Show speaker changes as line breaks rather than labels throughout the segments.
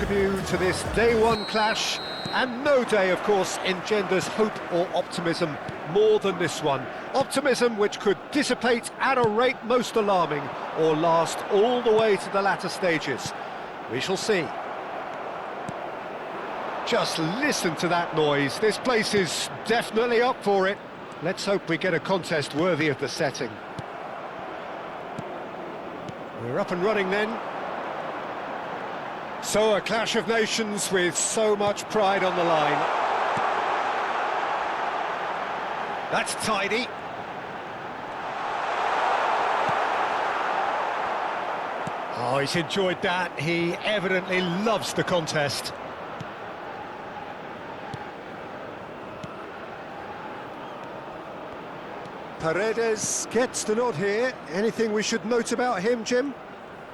welcome you to this day one clash, and no day, of course, engenders hope or optimism more than this one. Optimism which could dissipate at a rate most alarming, or last all the way to the latter stages. We shall see. Just listen to that noise. This place is definitely up for it. Let's hope we get a contest worthy of the setting. We're up and running then. So a clash of nations with so much pride on the line. That's tidy. Oh, he's enjoyed that. He evidently loves the contest. Paredes gets the nod here. Anything we should note about him, Jim?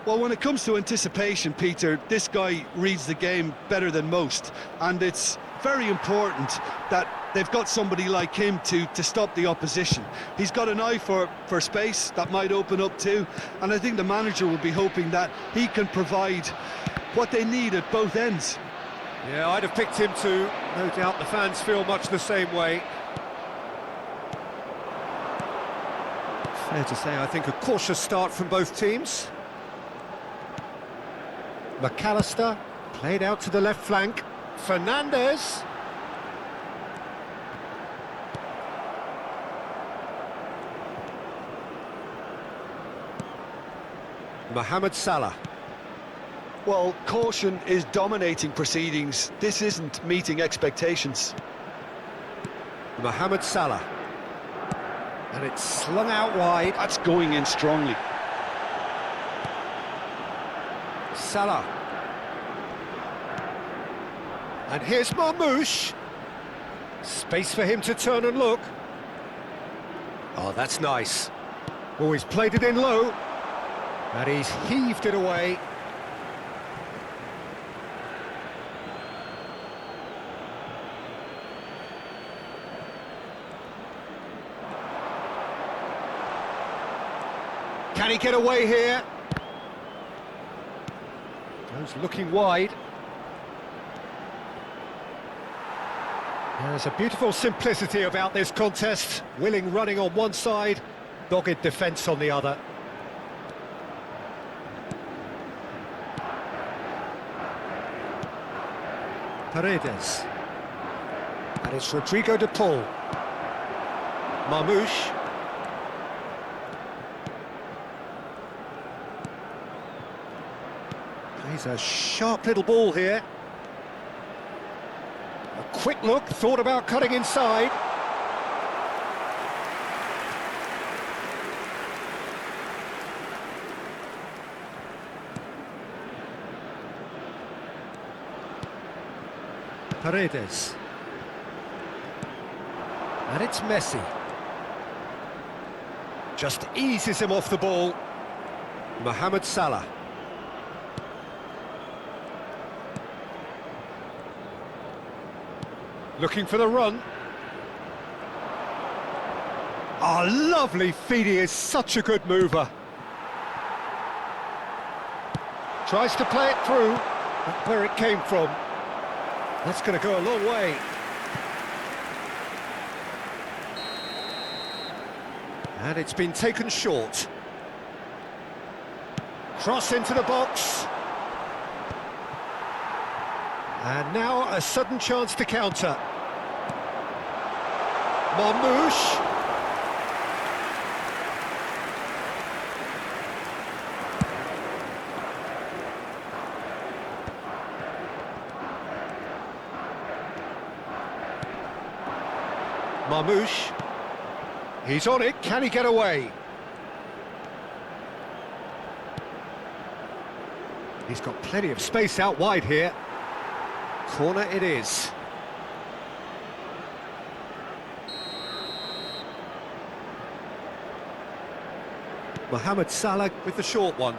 Well, when it comes to anticipation, Peter, this guy reads the game better than most, and it's very important that they've got somebody like him to stop the opposition. He's got an eye for space that might open up too, and I think the manager will be hoping that he can provide what they need at both ends.
Yeah, I'd have picked him too. No doubt the fans feel much the same way. Fair to say, I think a cautious start from both teams. Mac Allister played out to the left flank. Fernandez. Mohamed Salah.
Well, caution is dominating proceedings. This isn't meeting expectations.
Mohamed Salah. And it's slung out wide.
That's going in strongly.
Salah. And here's Marmoush. Space for him to turn and look. Oh, that's nice. Oh, he's played it in low. And he's heaved it away. Can he get away here? Goes looking wide. There's a beautiful simplicity about this contest. Willing running on one side, dogged defence on the other. Paredes. And it's Rodrigo de Paul. Marmoush. He's a sharp little ball here. A quick look, thought about cutting inside. Paredes. And it's Messi. Just eases him off the ball. Mohamed Salah. Looking for the run. Oh, lovely feed. He is such a good mover. Tries to play it through, but where it came from. That's going to go a long way. And it's been taken short. Cross into the box. And now a sudden chance to counter. Marmoush. Marmoush. He's on it, can he get away? He's got plenty of space out wide here. Corner it is. Mohamed Salah with the short one.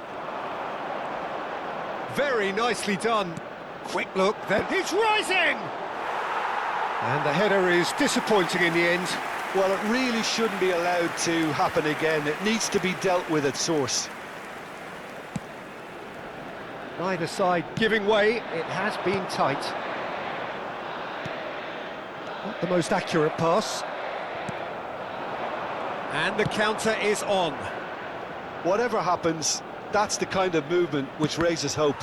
Very nicely done. Quick look, then he's rising! And the header is disappointing in the end.
Well, it really shouldn't be allowed to happen again. It needs to be dealt with at source.
Neither side giving way, it has been tight. Not the most accurate pass. And the counter is on.
Whatever happens, that's the kind of movement which raises hope.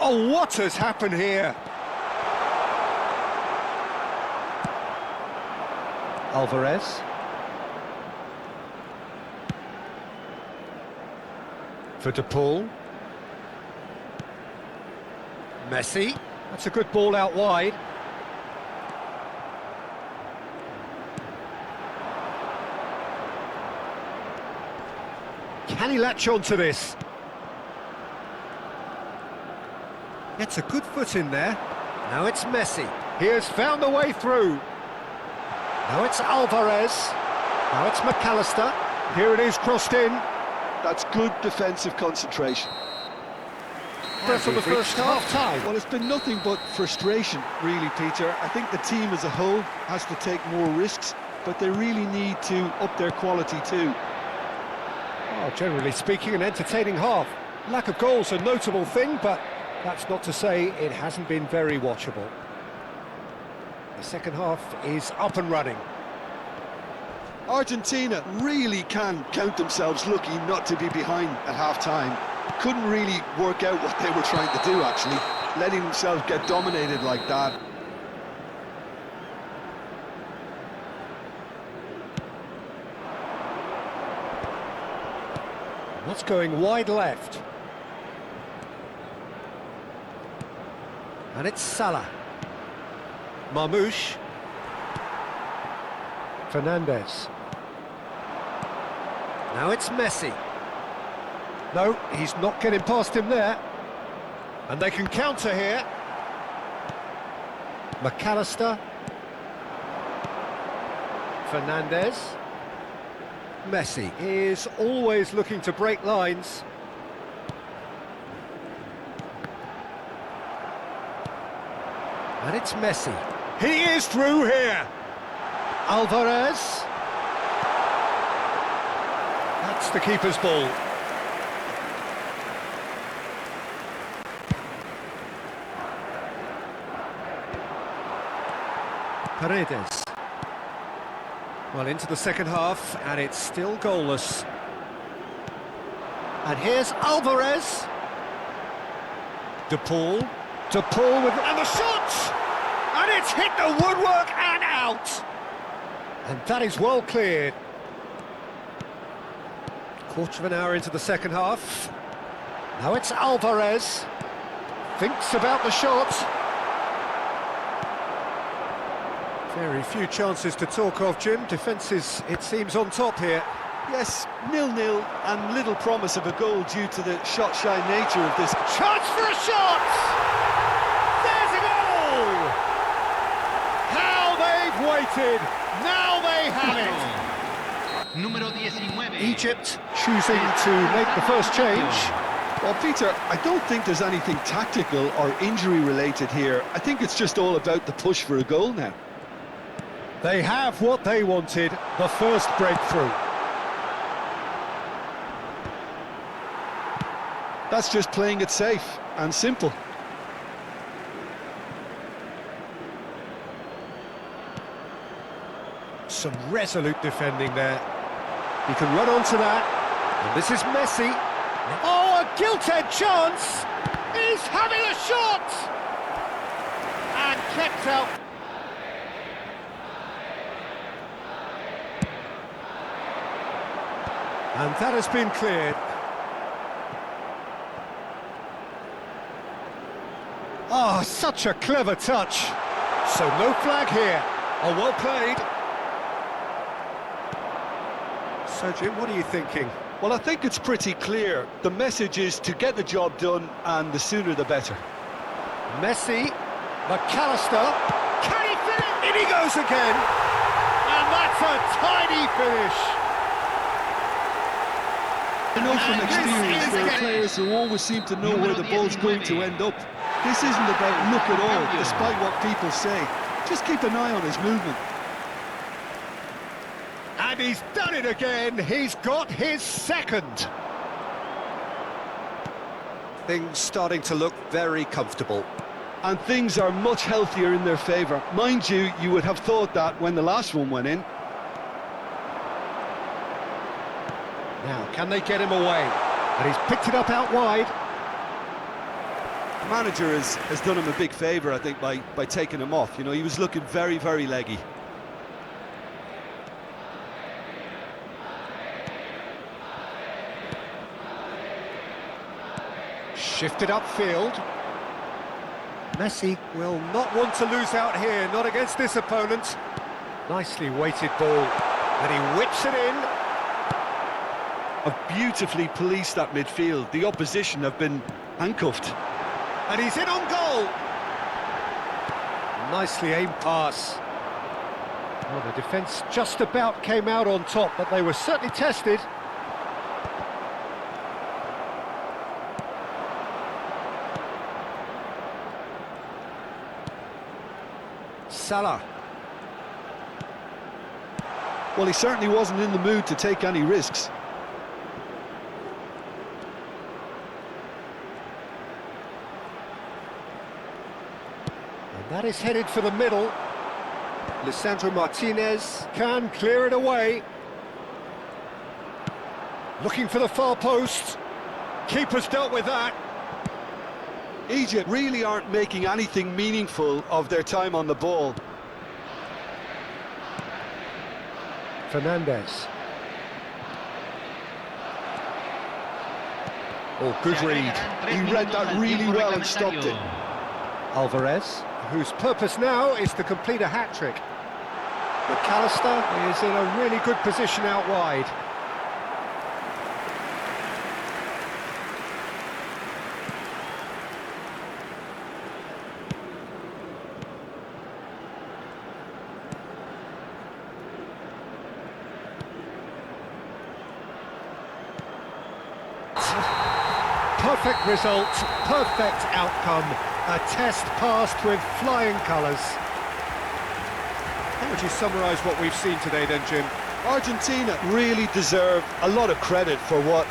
Oh, what has happened here? Alvarez. For De Paul. Messi. That's a good ball out wide. Can he latch on to this? Gets a good foot in there. Now it's Messi. He has found a way through. Now it's Alvarez. Now it's Mac Allister. Here it is, crossed in.
That's good defensive concentration.
Press on the first half-time.
Well, it's been nothing but frustration, really, Peter. I think the team as a whole has to take more risks, but they really need to up their quality too.
Oh, generally speaking, an entertaining half. Lack of goals a notable thing, but that's not to say it hasn't been very watchable. The second half is up and running.
Argentina really can count themselves lucky not to be behind at half-time. Couldn't really work out what they were trying to do, actually, letting themselves get dominated like that.
That's going wide left. And it's Salah. Marmoush. Fernandez. Now it's Messi. No, he's not getting past him there. And they can counter here. Mac Allister. Fernandez. Messi is always looking to break lines. And it's Messi. He is through here. Alvarez. That's the keeper's ball. Paredes. Well, into the second half, and it's still goalless. And here's Alvarez. De Paul. De Paul with... And the shot! And it's hit the woodwork and out! And that is well cleared. Quarter of an hour into the second half. Now it's Alvarez. Thinks about the shot. Very few chances to talk of, Jim. Defence is, it seems, on top here.
Yes, 0-0 and little promise of a goal due to the shot-shy nature of this.
Chance for a shot! There's a goal! How they've waited! Now they have it!
Número 19.
Egypt choosing to make the first change.
Well, Peter, I don't think there's anything tactical or injury-related here. I think it's just all about the push for a goal now.
They have what they wanted, the first breakthrough.
That's just playing it safe and simple.
Some resolute defending there. He can run onto that. And this is Messi. Oh, a gilt-edged chance! He's having a shot! And kept out. And that has been cleared. Oh, such a clever touch. So no flag here. Oh, well played. So, Jim, what are you thinking?
Well, I think it's pretty clear. The message is to get the job done, and the sooner the better.
Messi, Mac Allister. Can he finish? In he goes again. And that's a tidy finish.
I know from experience there are players who always seem to know where the ball's going to end up. This isn't about luck at all, despite what people say. Just keep an eye on his movement.
And he's done it again. He's got his second. Things starting to look very comfortable.
And things are much healthier in their favour. Mind you, you would have thought that when the last one went in.
Now, can they get him away? And he's picked it up out wide.
The manager has done him a big favour, I think, by taking him off. You know, he was looking very, very leggy.
Shifted upfield. Messi will not want to lose out here, not against this opponent. Nicely weighted ball, and he whips it in.
Have beautifully policed that midfield. The opposition have been handcuffed.
And he's in on goal. Nicely aimed pass. Well, the defence just about came out on top, but they were certainly tested. Salah.
Well, he certainly wasn't in the mood to take any risks.
And that is headed for the middle. Lautaro Martínez can clear it away. Looking for the far post. Keeper's dealt with that.
Egypt really aren't making anything meaningful of their time on the ball.
Fernandez. Oh, good read.
He read that really well and stopped it.
Alvarez, whose purpose now is to complete a hat-trick. Mac Allister is in a really good position out wide. Perfect result, perfect outcome, a test passed with flying colours. How would you summarise what we've seen today then, Jim?
Argentina really deserve a lot of credit for what